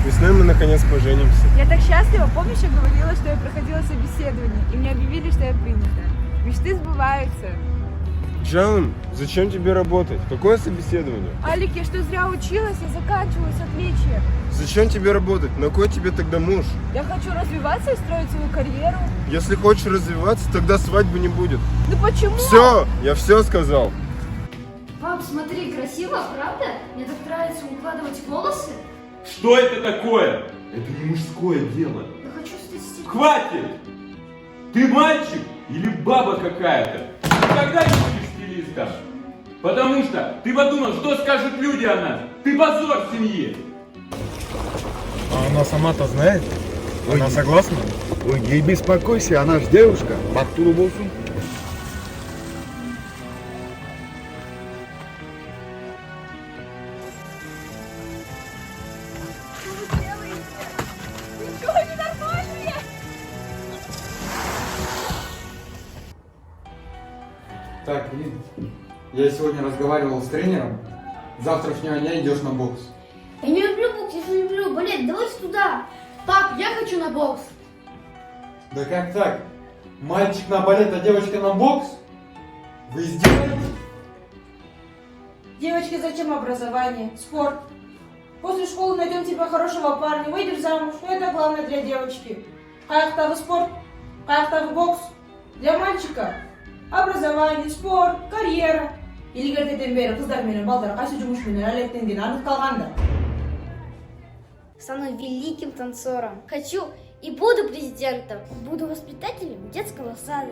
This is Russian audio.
Весной мы наконец поженимся. Я так счастлива. Помнишь, я говорила, что я проходила собеседование, и мне объявили, что я принята. Мечты сбываются. Джан, зачем тебе работать? Какое собеседование? Алик, я что, зря училась? Я заканчиваю с отличием. Зачем тебе работать? На кой тебе тогда муж? Я хочу развиваться и строить свою карьеру. Если хочешь развиваться, тогда свадьбы не будет. Ну почему? Все, я все сказал. Пап, смотри, красиво, правда? Мне так нравится укладывать волосы. Что это такое? Это не мужское дело. Я хочу стать стилистом. Хватит! Ты мальчик или баба какая-то? Никогда не будешь стилистом. Потому что ты подумал, что скажут люди о нас. Ты позор семьи. А она сама-то знает? Она согласна? Ой, не беспокойся, она ж девушка. Бактулу болсун. Так, блин, я сегодня разговаривал с тренером. С завтрашнего дня идешь на бокс. Я не люблю бокс, я же люблю балет. Давайте туда. Пап, я хочу на бокс. Да как так? Мальчик на балет, а девочка на бокс? Вы издеваетесь? Девочки, зачем образование? Спорт. После школы найдем тебе хорошего парня, выйдешь замуж. Это главное для девочки. Каяктагы спорт, каяктагы бокс. Для мальчика образование, спорт, карьера. Илгертеден бері қыздар менен балдар қайсы жұмыс менен әлектенген анық қалғанда. Стану великим танцором. Хочу и буду президентом. Буду воспитателем детского сада.